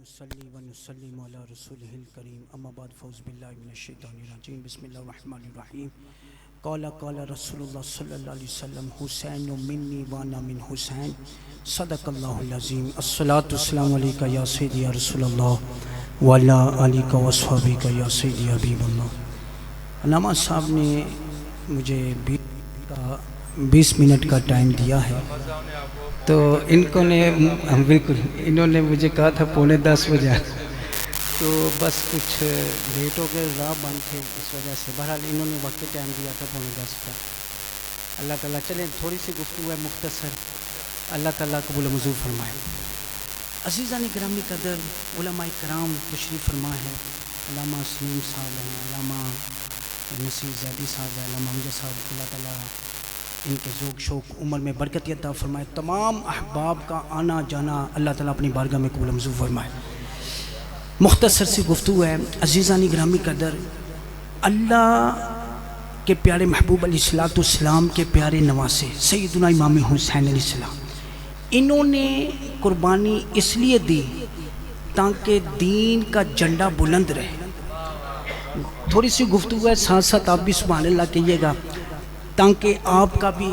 ونصلي ونسلم على رسوله الكريم اما بعد فوز بالله من الشيطان الرجيم بسم الله الرحمن الرحيم قال رسول الله صلى الله عليه وسلم حسين مني وانا من حسين صدق الله العظيم الصلاة والسلام عليك يا سيدي يا رسول الله وعلى آلك وصحبك يا سيدي يا حبيب الله۔ علامہ صاحب نے مجھے 20 منٹ کا ٹائم دیا ہے، تو بالکل انہوں نے مجھے کہا تھا 9:45 بجے، تو بس کچھ لیٹ ہو گئے، راہ بند تھے، اس وجہ سے بہرحال انہوں نے وقت ٹائم دیا تھا 9:45 کا۔ اللہ تعالیٰ چلیں تھوڑی سی گفتگو ہے مختصر، اللہ تعالیٰ قبول منظور فرمائے۔ عزیزان گرامی قدر، علماء کرام تشریف فرما ہے، علامہ سلیم صاحب ہیں، علامہ نصیر زیدی صاحب ہیں، علامہ امجد صاحب، اللہ تعالیٰ ان کے ذوق شوق عمر میں برکت عطا فرمائے۔ تمام احباب کا آنا جانا اللہ تعالیٰ اپنی بارگاہ میں قبول منظور فرمائے۔ مختصر سی گفتگو ہے عزیزان گرامی قدر، اللہ کے پیارے محبوب علیہ السلام کے پیارے نواسے سیدنا امام حسین علیہ السلام، انہوں نے قربانی اس لیے دی تاکہ دین کا جھنڈا بلند رہے۔ تھوڑی سی گفتگو ہے، ساتھ ساتھ آپ بھی سبحان اللہ کہیے گا تاکہ آپ کا بھی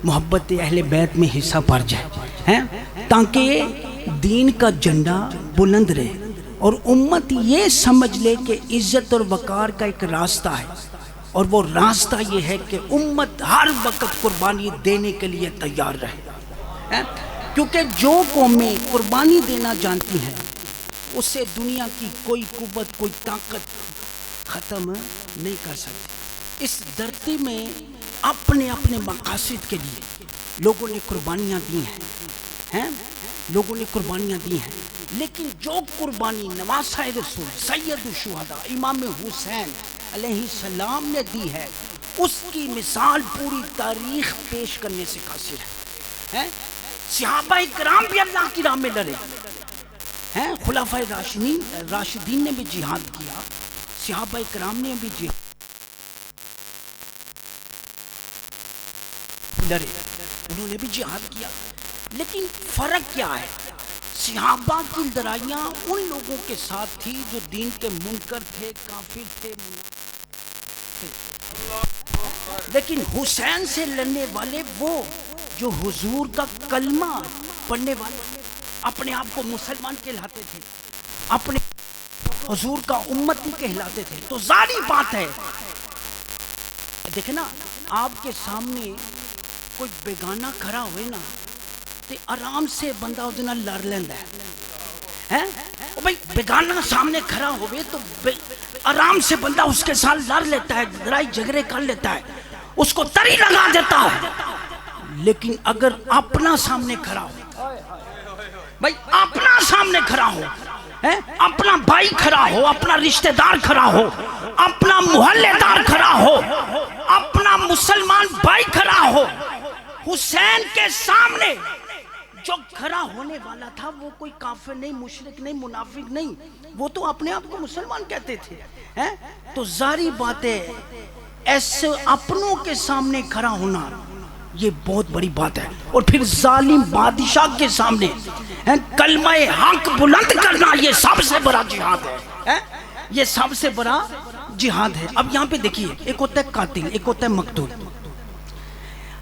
محبت اہل بیت میں حصہ پڑ جائے، تاکہ دین کا جھنڈا بلند رہے اور امت یہ سمجھ لے کہ عزت اور وقار کا ایک راستہ ہے، اور وہ راستہ یہ ہے کہ امت ہر وقت قربانی دینے کے لیے تیار رہے، کیونکہ جو قومیں قربانی دینا جانتی ہیں اسے دنیا کی کوئی قوت کوئی طاقت ختم نہیں کر سکتی۔ اس دھرتی میں اپنے اپنے مقاصد کے لیے لوگوں نے قربانیاں دی ہیں، لوگوں نے قربانیاں دی ہیں، لیکن جو قربانی نواسہ رسول سید الشہداء امام حسین علیہ السلام نے دی ہے، اس کی مثال پوری تاریخ پیش کرنے سے قاصر ہے۔ صحابہ کرام بھی اللہ کی راہ میں لڑے، خلفائے راشدین نے بھی جہاد کیا، صحابہ کرام نے بھی جہاد لڑے، انہوں نے بھی جہاد کیا، لیکن فرق کیا ہے؟ صحابہ کی لڑائیاں ان لوگوں کے ساتھ تھی جو دین کے منکر تھے، کافر تھے، لیکن حسین سے لڑنے والے وہ جو حضور کا کلمہ پڑھنے والے، اپنے آپ کو مسلمان کہلاتے تھے، اپنے حضور کا امتی کہلاتے تھے۔ تو ظاہری بات ہے، دیکھیں نا، آپ کے سامنے کوئی بیگانہ کھڑا ہوئے نا تے آرام سے بندہ اس دن لڑ لیندہ ہے، بھائی بیگانہ سامنے کھڑا ہوئے تو آرام سے بندہ اس کے ساتھ لڑ لیتا ہے، لڑائی جھگڑے کر لیتا ہے، اس کو تری لگا دیتا ہے۔ لیکن اگر اپنا سامنے کھڑا ہو، بھائی اپنا سامنے کھڑا ہو، اپنا بھائی کھڑا ہو، اپنا رشتہ دار کھڑا ہو، اپنا محلے دار کھڑا ہو، اپنا مسلمان بھائی کھڑا ہو، حسین کے سامنے جو کھڑا ہونے والا تھا وہ کوئی کافر نہیں، مشرک نہیں، منافق نہیں، وہ تو اپنے آپ کو مسلمان کہتے تھے۔ تو ظاہری بات ہے ایسے اپنوں کے سامنے کھڑا ہونا یہ بہت بڑی بات ہے، اور پھر ظالم بادشاہ کے سامنے کلمہ حق بلند کرنا یہ سب سے بڑا جہاد ہے، یہ سب سے بڑا جہاد ہے۔ اب یہاں پہ دیکھیے، ایک ہوتا ہے قاتل، ایک ہوتا ہے مقتول۔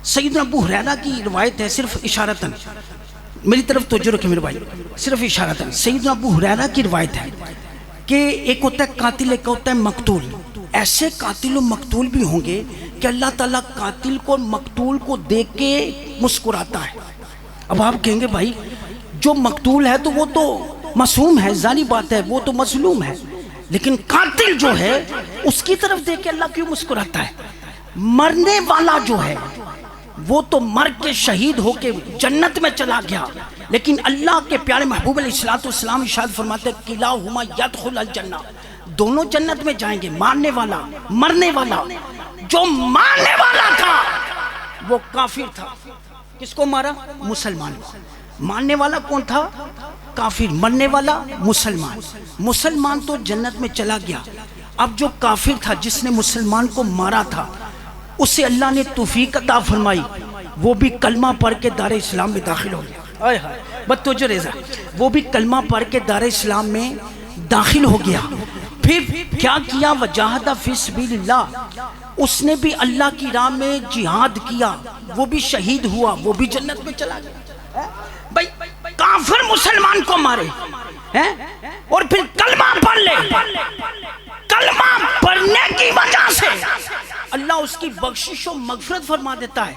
سیدنا ابو ہریرہ کی روایت ہے، صرف اشارتاً میری طرف توجہ رکھیں میرے بھائی، صرف اشارتاً سیدنا ابو ہریرہ کی روایت ہے کہ ایک ہوتا ہے قاتل، ایک ہوتا ہے مقتول۔ ایسے قاتل و مقتول بھی ہوں گے کہ اللہ تعالیٰ قاتل کو مقتول کو دیکھ کے مسکراتا ہے۔ اب آپ کہیں گے بھائی جو مقتول ہے تو وہ تو معصوم ہے، ظاہری بات ہے وہ تو مظلوم ہے، لیکن قاتل جو ہے اس کی طرف دیکھ کے اللہ کیوں مسکراتا ہے؟ مرنے والا جو ہے وہ تو مر کے شہید ہو کے جنت میں چلا گیا، لیکن اللہ کے پیارے محبوب علیہ السلام ارشاد فرماتے ہیں کلاہما یدخل الجنہ، دونوں جنت میں جائیں گے، مارنے والا مرنے والا۔ جو مارنے والا تھا وہ کافر تھا، کس کو مارا؟ مسلمان۔ مارنے والا کون تھا؟ کافر۔ مرنے والا مسلمان۔ مسلمان تو جنت میں چلا گیا، اب جو کافر تھا جس نے مسلمان کو مارا تھا اسے اللہ نے توفیق عطا فرمائی، وہ بھی کلمہ پڑھ کے دار اسلام میں داخل ہو گیا۔ بتوجہ ریزہ، وہ بھی کلمہ پڑھ کے دار اسلام میں داخل ہو گیا. پھر کیا کیا؟ وجاہد فی سبیل اللہ، اس نے بھی اللہ کی راہ میں جہاد کیا، وہ بھی شہید ہوا، وہ بھی جنت میں چلا گیا. بھائی کافر مسلمان کو مارے اور پھر کلمہ پڑھ لے، کلمہ پڑھنے کی وجہ سے اللہ اس کی بخشش و مغفرت فرما دیتا ہے.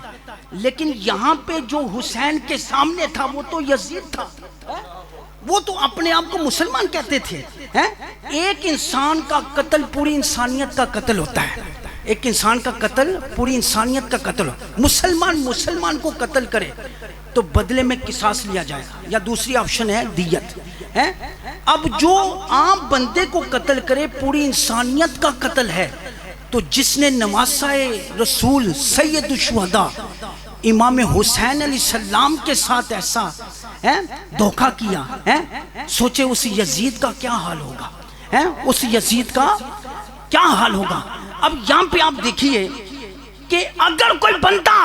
لیکن یہاں پہ جو حسین کے سامنے تھا وہ تو یزید تھا، وہ تو اپنے آپ کو مسلمان کہتے تھے. ایک انسان کا قتل پوری انسانیت کا قتل ہوتا ہے، ایک انسان کا قتل پوری انسانیت کا قتل ہو. مسلمان کو قتل کرے تو بدلے میں قصاص لیا جائے گا، یا دوسری آپشن ہے دیت. اب جو عام بندے کو قتل کرے پوری انسانیت کا قتل ہے. تو جس نے نواسہ رسول سید الشہداء امام حسین علیہ السلام کے ساتھ ایسا دھوکہ کیا، سوچے اس یزید کا کیا حال ہوگا، اس یزید کا کیا حال ہوگا. اب یہاں پہ آپ دیکھیے کہ اگر کوئی بندہ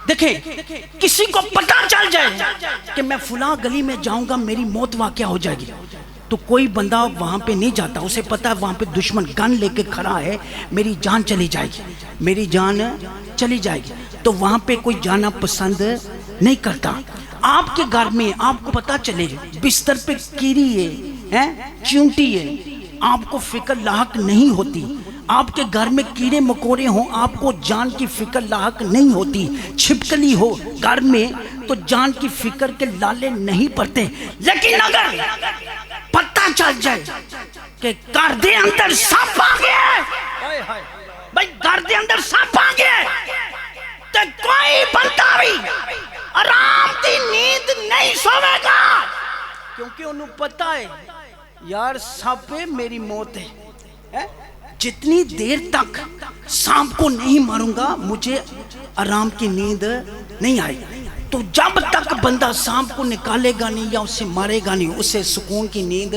دیکھیں کسی کو پتہ چل جائے کہ میں فلاں گلی میں جاؤں گا میری موت واقع ہو جائے گی، تو کوئی بندہ وہاں پہ نہیں جاتا. اسے پتا ہے وہاں پہ دشمن گن لے کے کھڑا ہے، میری جان چلی جائے گی، میری جان چلی جائے گی، تو وہاں پہ کوئی جانا پسند نہیں کرتا. آپ کے گھر میں آپ کو پتا چلے بستر پہ کیڑی ہے، چونٹی ہے، آپ کو فکر لاحق نہیں ہوتی. آپ کے گھر میں کیڑے مکوڑے ہوں، آپ کو جان کی فکر لاحق نہیں ہوتی. چھپکلی ہو گھر میں تو جان کی فکر کے لالے نہیں پڑتے. لیکن اگر پتہ چل جائے کہ گھر دے اندر سانپ آ گیا، بھائی گھر دے اندر سانپ آ گیا تو کوئی بندہ بھی آرام دی نیند نہیں سوے گا، کیونکہ انہوں پتہ ہے یار سانپ پہ میری موت ہے. جتنی دیر تک سانپ کو نہیں ماروں گا مجھے آرام کی نیند نہیں آئے. تو جب تک بندہ سانپ کو نکالے گا نہیں یا اسے مارے گا نہیں اسے سکون کی نیند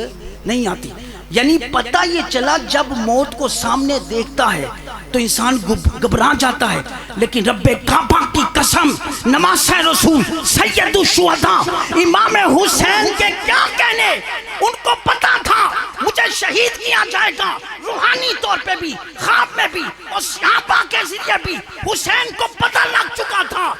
نہیں آتی. یعنی پتہ یہ چلا جب موت کو سامنے دیکھتا ہے تو انسان گھبرا جاتا ہے. لیکن رب کعبہ کی قسم نواسہ رسول سید الشہداء امام حسین کے کیا کہنے، ان کو پتا تھا مجھے شہید کیا جائے گا، روحانی طور پہ بھی خواب میں بھی اور صحابہ کے ذریعے بھی حسین کو پتہ لگ چکا تھا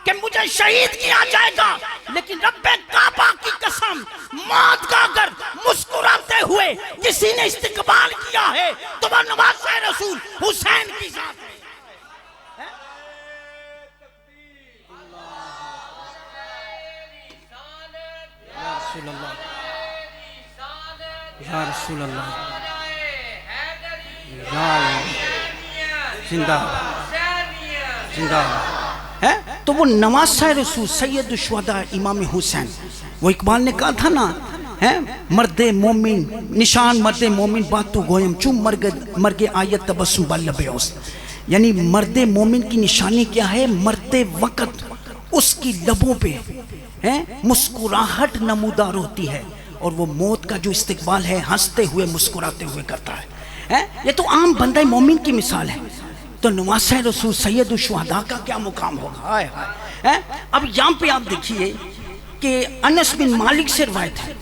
کہ مجھے شہید کیا جائے گا. لیکن رب کعبہ کی قسم موت کا اگر مسکراتے ہوئے کسی نے استقبال کیا ہے تو وہ نواسہ رسول حسین کی ذات ہے. یا رسول اللہ، یا رسول اللہ، زندہ زندہ ہے. تو وہ نواسہ رسول سید الشہداء امام حسین، وہ اقبال نے کہا تھا نا مرد مومن نشان مرد مومن بات تو گویم چون مرگ آیت تبسم بلب اوست. یعنی مرد مومن کی نشانی کیا ہے؟ مرتے وقت اس کی لبوں پہ مسکراہٹ نمودار ہوتی ہے، اور وہ موت کا جو استقبال ہے ہنستے ہوئے مسکراتے ہوئے کرتا ہے. یہ تو عام بندہ مومن کی مثال ہے. تو نواسہ رسول سید الشہداء کا کیا مقام ہوگا. اب یہاں پہ آپ دیکھیے کہ انس بن مالک سے روایت ہے،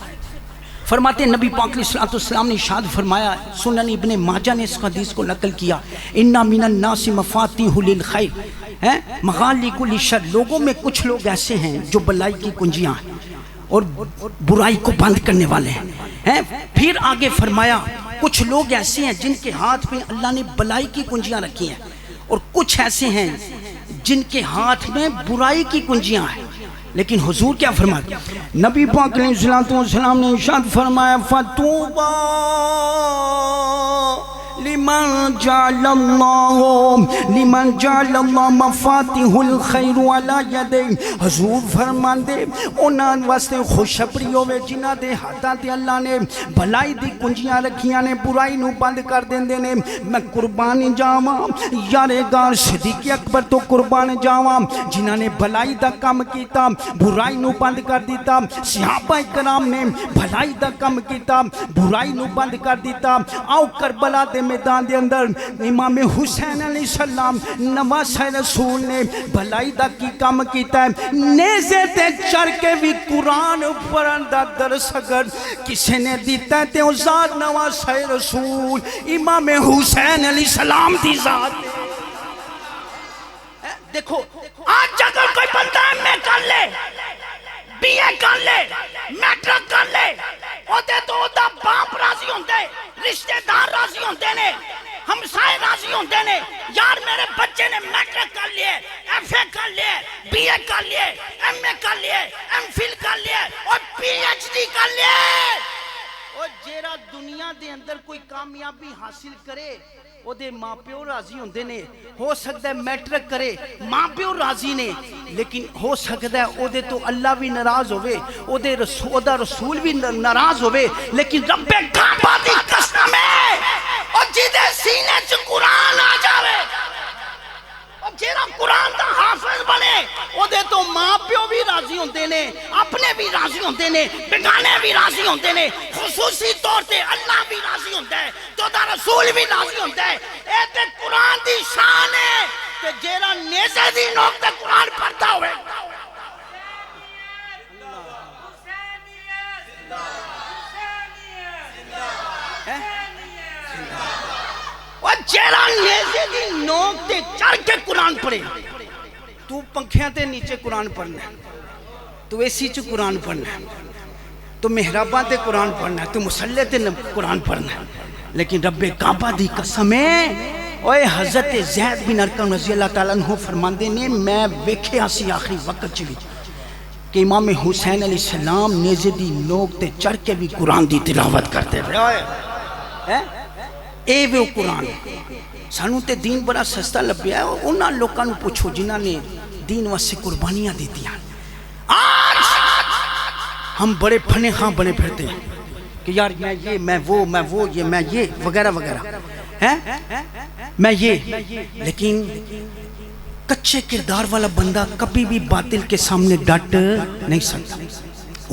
فرماتے ہیں نبی پاک علیہ السلام نے ارشاد فرمایا، سنن ابن ماجہ نے اس حدیث کو نقل کیا، انا من الناس مفاتیح للخیر مغالق للشر. لوگوں میں کچھ لوگ ایسے ہیں جو بلائی کی کنجیاں ہیں اور برائی کو بند کرنے والے ہیں. پھر آگے فرمایا کچھ لوگ ایسے ہیں جن کے ہاتھ میں اللہ نے بلائی کی کنجیاں رکھی ہیں، اور کچھ ایسے ہیں جن کے ہاتھ میں برائی کی کنجیاں ہیں. لیکن حضور کیا فرماتے؟ نبی پاک علیہ السلام نے ارشاد فرمایا فَتُوبَا لمن جعل اللہ مفاتیح الخیر علی یدیہ. حضور فرمان دے انہاں واسطے خوشخبری ہوے جنہاں دے ہاتھاں تے اللہ نے بھلائی دی کنجیاں رکھیاں نے، برائی نو بند کر دیندے نے. میں قربان جاواں یارے گار صدیق اکبر تو قربان جاواں جنہاں نے بھلائی دا کام کیتا، برائی نو بند کر دیتا. صحابہ کرام نے بھلائی دا کام کیتا، برائی نو بند کر دیتا. آؤ کربلا دے میدان دے اندر امام حسین علیہ السلام نواسہ رسول نے بھلائی دا کی کام کیتا ہے نیزے تے چڑھ کے بھی قرآن پڑھن دا درس اگر کسی نے دیتا ہے تے او ذات نواسہ رسول امام حسین علیہ السلام دی ذات دیکھو آج اگر کوئی بندہ ایم اے کر لے بی اے کر لے میٹرک کر لے اوتے تو اودا باپ راضی ہوندے رشتہ دار راضی ہوندے نے ہمسائے راضی ہوندے نے یار میرے بچے نے میٹرک کر لیے ایف اے کر لیے بی اے کر لیے ایم اے کر لیے ایم فل کر لیے اور پی ایچ ڈی کر لیے اور جیرا دنیا دے اندر کوئی کامیابی حاصل کرے او دے ماں پیو راضی ہوندے نے ہو سکتا ہے میٹرک کرے ماں پیو راضی نے لیکن ہو سکتا ہے او دے تو اللہ بھی ناراض ہوئے او دے رسول بھی ناراض ہوئے لیکن رب کعبہ دی قسم ہے اور جیدے سینے چ قرآن آ جاوے اور جیرا قرآن دا حافظ بنے او دے تو ماں پیو بھی راضی ہوندے نے اپنے بھی راضی ہوندے نے بیگانے بھی راضی ہوندے نے خصوصی طور تے اللہ بھی راضی ہوندا ہے تو دا رسول بھی راضی ہوندا ہے اے تے قرآن دی شان ہے کہ جیرا نیزے دی نوک تے قرآن پڑھتا ہوئے اور جیرا نیزے دی نوک تے چڑھ کے قرآن پڑھے تو پنکھیاں تے نیچے قرآن پڑھنا تو ایسی چو قرآن پڑھنا تو محرابہ تے قرآن پڑھنا تو مسلح تے قرآن پڑھنا لیکن رب کعبہ دی قسم ہے اوے حضرت زید بن ارقم رضی اللہ تعالیٰ عنہ فرماندے نے میں ویکھے آسی آخری وقت چلی کہ امام حسین علیہ السلام نیزے دی نوک تے چڑھ کے بھی قرآن دی تلاوت کرتے رہے اے وہ قرآن سانو تے دین بڑا سستا لبیا ہے انہاں لوکاں نو پوچھو جنہاں نے دین واسطے قربانیاں دیتی ہیں آج ہم بڑے پھنے خاں بنے پھرتے ہیں کہ یار میں وہ یہ وغیرہ وغیرہ میں یہ لیکن کچھے کردار والا بندہ کبھی بھی باطل کے سامنے ڈٹ نہیں سکتا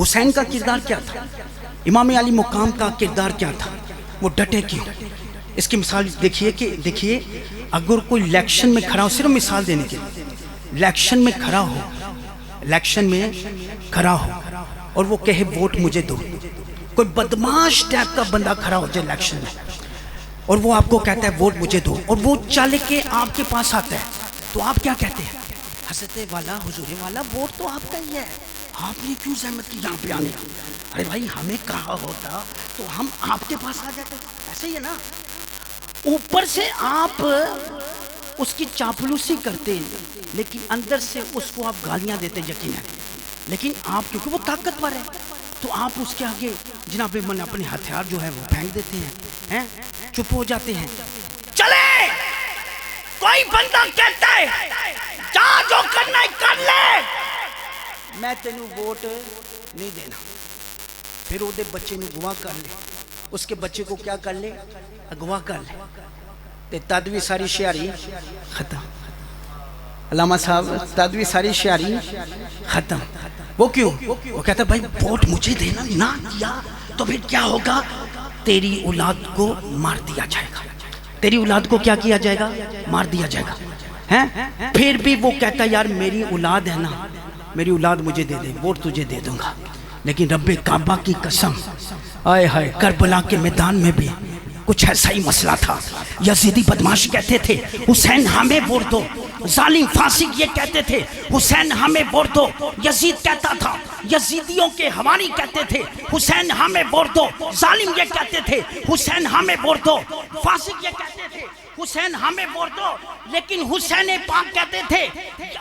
حسین کا کردار کیا تھا امام علی مقام کا کردار کیا تھا وہ ڈٹے کیوں اس کی مثال دیکھیے اگر کوئی الیکشن میں کھڑا ہو صرف مثال دینے کے لیے الیکشن میں کھڑا ہو اور وہ کہے ووٹ مجھے دو کوئی بدماش ٹائپ کا بندہ کھڑا ہو جائے الیکشن میں اور وہ آپ کو کہتا ہے ووٹ مجھے دو اور وہ چل کے آپ کے پاس آتا ہے تو آپ کیا کہتے ہیں حضرت والا حضور والا ووٹ تو آپ کا ہی ہے آپ نے کیوں زحمت کی یہاں پہ آنے کی ارے بھائی ہمیں کہا ہوتا تو ہم آپ کے پاس آ جاتے ایسے ہی ہے نا اوپر سے آپ اس کی چاپلوسی کرتے ہیں لیکن اندر سے اس کو آپ گالیاں دیتے یقیناً لیکن آپ کیونکہ وہ طاقتور ہے تو آپ اس کے آگے جناب من اپنے ہتھیار جو ہے وہ پھینک دیتے ہیں چپ ہو جاتے ہیں چلے کوئی بندہ کہتا ہے جا جو کرنا ہے کر لے میں تینوں ووٹ نہیں دینا پھر وہ دے بچے نے گواہ کر لے اس کے بچے کو کیا کر لے اگوا کر لے تے تدوی ساری شعری ختم علامہ صاحب تدوی ساری شعری ختم وہ کیوں وہ کہتا ہے بھائی ووٹ مجھے دینا نہ دیا تو پھر کیا ہوگا تیری اولاد کو مار دیا جائے گا تیری اولاد کو کیا کیا جائے گا مار دیا جائے گا پھر بھی وہ کہتا ہے یار میری اولاد ہے نا میری اولاد مجھے دے دے ووٹ تجھے دے دوں گا لیکن رب کعبہ کی قسم آئے ہائے کربلا کے میدان میں بھی کچھ ایسا ہی مسئلہ تھا یزیدی بدماش کہتے تھے حسین ہمیں ووٹ دو ظالم فاسق یہ کہتے تھے حسین ہمیں ووٹ دو یزید کہتا تھا یزیدیوں کے حواری کہتے تھے حسین ہمیں ووٹ دو ظالم یہ کہتے تھے حسین ہمیں ووٹ دو فاسق یہ کہتے تھے حسین ہمیں ووٹ دو لیکن حسین پاک کہتے تھے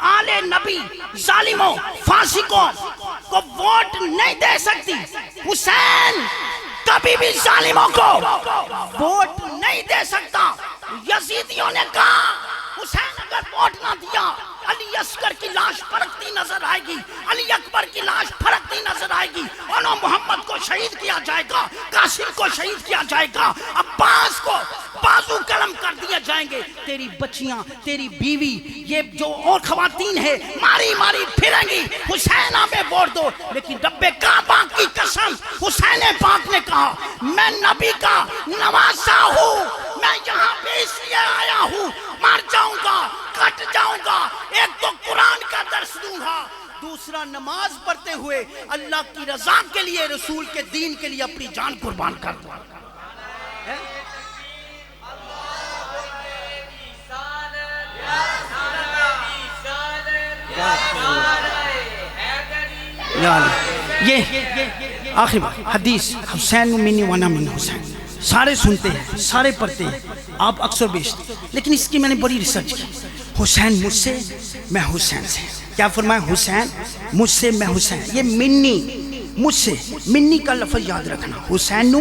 آل نبی ظالموں فاسقوں کو ووٹ نہیں دے سکتی حسین کبھی بھی ظالموں کو ووٹ نہیں دے سکتا یزیدیوں نے کہا حسین اگر ووٹ نہ دیا علی اصغر کی لاش پھڑکتی نظر آئے گی علی اکبر کی لاش پھڑکتی نظر آئے گی انہوں محمد کو شہید کیا جائے گا قاسم کو شہید کیا جائے گا عباس کو بازو قلم کر دیا جائیں گے تیری بچیاں تیری بیوی یہ جو اور خواتین ہیں ماری ماری پھریں گی حسین ہمیں ووٹ دو لیکن رب کعبہ کی قسم حسین پاک نے کہا میں نبی کا نواسا ہوں میں یہاں اللہ کی رضا کے لیے، رسول کے دین کے لیے اپنی جان قربان کر دوں. یہ آخری حدیث حسین منی وانا من حسین، سارے سنتے ہیں، سارے پڑھتے ہیں، آپ اکثر بیچتے، لیکن اس کی میں نے بڑی ریسرچ کی. حسین مجھ سے، میں حسین سے. کیا فرمایا؟ حسین مجھ سے، میں حسین. یہ منی مجھ سے، منی کا لفظ یاد رکھنا. حسین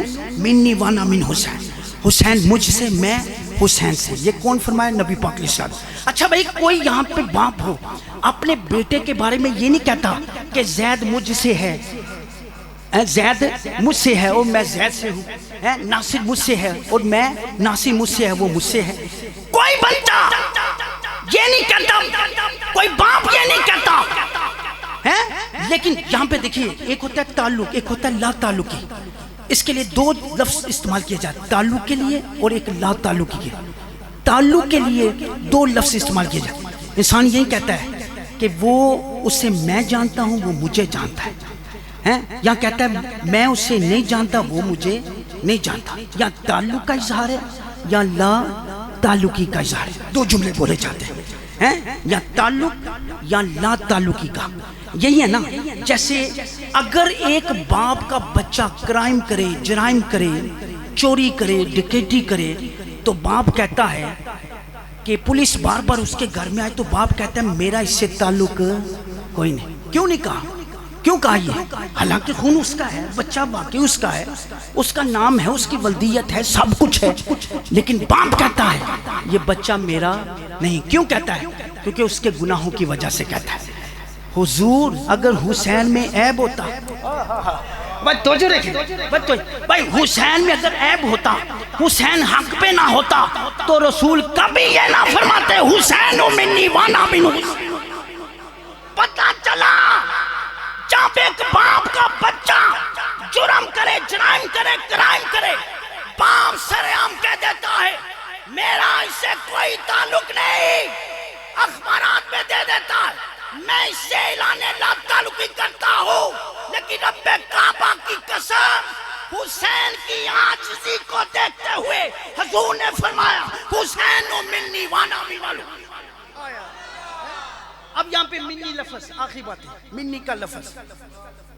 منی وانا من حسین، حسین مجھ سے، میں حسین سے. یہ کون فرمایا؟ نبی پاک علیہ السلام. اچھا بھائی، کوئی یہاں پہ باپ ہو اپنے بیٹے کے بارے میں یہ نہیں کہتا کہ زید مجھ سے ہے، زید مجھ سے ہے اور میں زید سے ہوں، ناصر مجھ سے ہے اور میں ناصر مجھ سے ہے، وہ مجھ سے ہے. کوئی بچہ یہ نہیں کہتا، کوئی باپ یہ نہیں کہتا ہے. لیکن یہاں پہ دیکھیے، ایک ہوتا ہے تعلق، ایک ہوتا ہے لا تعلقی. اس کے لیے دو لفظ استعمال کیا جاتا ہے، تعلق کے لیے اور ایک لا تعلقی کے. تعلق کے لیے دو لفظ استعمال کیے جاتے ہیں. انسان یہی کہتا ہے کہ وہ اسے میں جانتا ہوں، وہ مجھے جانتا ہے. یا کہتا ہے میں اسے نہیں جانتا، وہ مجھے نہیں جانتا. یا تعلق کا اظہار ہے یا لا تعلقی کا اظہار ہے. دو جملے بولے جاتے ہیں، یا تعلق یا لا تعلقی کا. یہی ہے نا. جیسے اگر ایک باپ کا بچہ کرائم کرے، جرائم کرے، چوری کرے، ڈکیتی کرے، تو باپ کہتا ہے کہ پولیس بار بار اس کے گھر میں آئے تو باپ کہتا ہے میرا اس سے تعلق کوئی نہیں. کیوں نہیں کہا؟ کیوں کہا یہ؟ حالانکہ خون اس کا ہے، بچہ واقعی اس کا ہے، اس کا نام ہے، اس کی ولدیت ہے، سب کچھ ہے، لیکن باپ کہتا ہے یہ بچہ میرا نہیں. کیوں کہتا ہے؟ کیونکہ اس کے گناہوں کی وجہ سے کہتا ہے. حضور اگر حسین میں عیب ہوتا، بھائی حسین میں اگر عیب ہوتا، حسین حق پہ نہ ہوتا، تو رسول کبھی یہ نہ فرماتے حسین منی وانا من حسین. پتہ چلا جب ایک باپ کا بچہ جرم کرے، جرائم کرے، کرائم کرے، باپ سرعام کہہ دیتا ہے میرا اس سے کوئی تعلق نہیں، اخبارات میں دے دیتا ہے میں اس سے اعلان لا تعلقی کرتا ہوں. لیکن رب کعبہ کی قسم، حسین کی عاجزی کو دیکھتے ہوئے حضور نے فرمایا حسین منی وانا من حسین. اب یہاں پہ منی لفظ، آخری بات ہے، منی کا لفظ.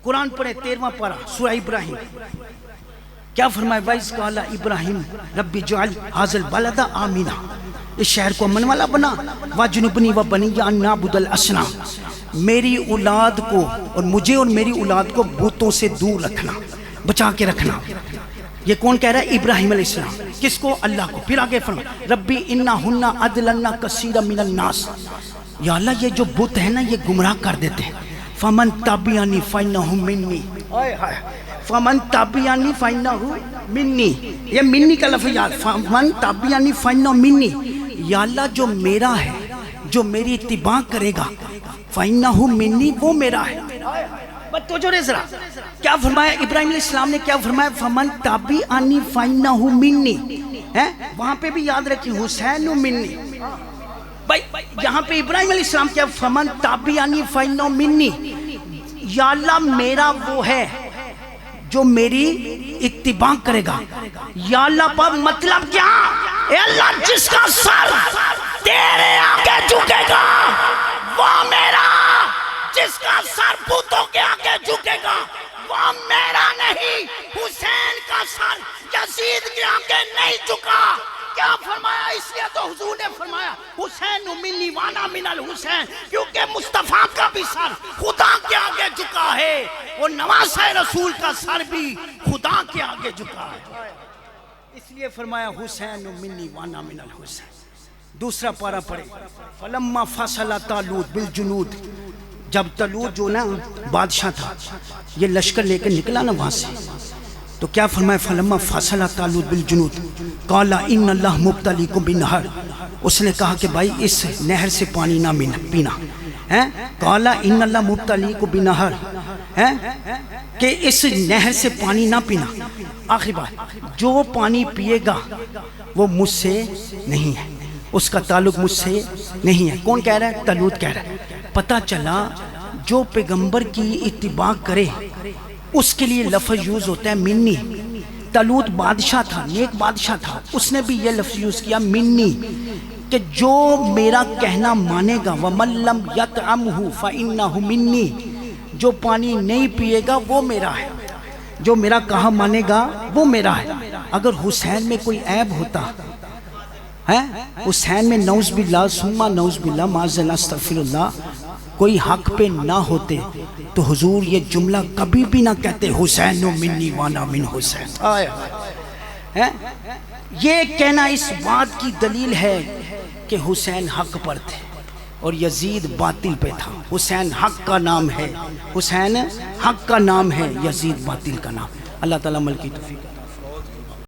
قرآن پڑھیں 13واں پارہ سورہ ابراہیم. کیا فرمایا؟ وَإِذْ قَالَ إِبْرَاهِيمُ رَبِّ اجْعَلْ هَٰذَا الْبَلَدَ آمِنًا، اس شہر کو امن والا بنا. وَاجْنُبْنِي وَبَنِيَّ أَن نَّعْبُدَ الْأَصْنَامَ، میری اولاد کو اور مجھے اور میری اولاد کو بتوں سے دور رکھنا، بچا کے رکھنا. یہ کون کہہ رہا ہے؟ ابراہیم علیہ السلام. کس کو؟ اللہ کو. پھر آگے فرمایا ربی انہن اضللن کثیرا من الناس، یا اللہ یہ جو بت ہیں نا یہ گمراہ کر دیتے ہیں. فمن تبعنی فانہ منی، فمن تبعنی فانہ منی. یہ منی کا لفظ یاد. فمن تبعنی فانہ منی، یا اللہ جو میرا ہے، جو میری اتباع کرے گا، فانہ منی، وہ میرا ہے. تو جو ذرا کیا فرمایا ابراہیم علیہ السلام نے؟ کیا فرمایا؟ فمن تبعنی فانہ منی. وہاں پہ بھی یاد رکھیں حسین منی. بھائی یہاں پہ ابراہیم علیہ السلام کیا؟ فمن تبعنی فانہ منی، یا اللہ میرا وہ ہے جو میری اتباع کرے گا. یا اللہ پر مطلب کیا؟ اے اللہ جس کا سر تیرے آگے جھکے گا وہ میرا، جس کا سر بتوں کے آگے جھکے گا وہ میرا نہیں. حسین کا سر یزید کے آگے نہیں جھکا. کیا فرمایا؟ اس لیے تو حضور نے فرمایا حسین منی وانا من الحسین، کیونکہ مصطفیٰ کا بھی سر خدا کے آگے جھکا ہے اور نواسہ رسول کا سر بھی خدا کے آگے جھکا ہے. اس لیے فرمایا حسین منی وانا من الحسین. دوسرا پارہ پڑھے فلما فصل طالوت بالجنود. جب طالوت جو نا بادشاہ تھا، یہ لشکر لے کے نکلا نا وہاں سے، تو کیا فرمایا؟ فلما فصل طالوت بالجنود قال ان اللہ مبتلیکم بنہر. اس نے کہا کہ بھائی اس نہر سے پانی نہ پینا. قال ان اللہ مبتلیکم بنہر، کہ اس نہر سے پانی نہ پینا. آخری بات، جو پانی پیے گا وہ مجھ سے نہیں ہے، اس کا تعلق مجھ سے نہیں ہے. کون کہہ رہا ہے؟ طالوت کہہ رہا ہے. پتہ چلا جو پیغمبر کی اتباع کرے اس کے لیے لفظ یوز ہوتا ہے منی. طالوت بادشاہ تھا، نیک بادشاہ تھا، اس نے بھی یہ لفظ یوز کیا منی، کہ جو میرا کہنا مانے گا وَمَن لَّمْ يَطْعَمْهُ فَإِنَّهُ مِنِّي، جو پانی نہیں پیے گا وہ میرا ہے، جو میرا کہا مانے گا وہ میرا ہے. اگر حسین میں کوئی عیب ہوتا ہے، حسین میں نعوذ باللہ ثم نعوذ باللہ معاذ اللہ استغفر اللہ کوئی حق پہ نہ ہوتے تو حضور یہ جملہ کبھی بھی نہ کہتے حسین منی وانا من حسین. یہ کہنا اس بات کی دلیل ہے کہ حسین حق پر تھے اور یزید باطل پہ تھا. حسین حق کا نام ہے، حسین حق کا نام ہے، یزید باطل کا نام. اللہ تعالیٰ عمل کی توفیق.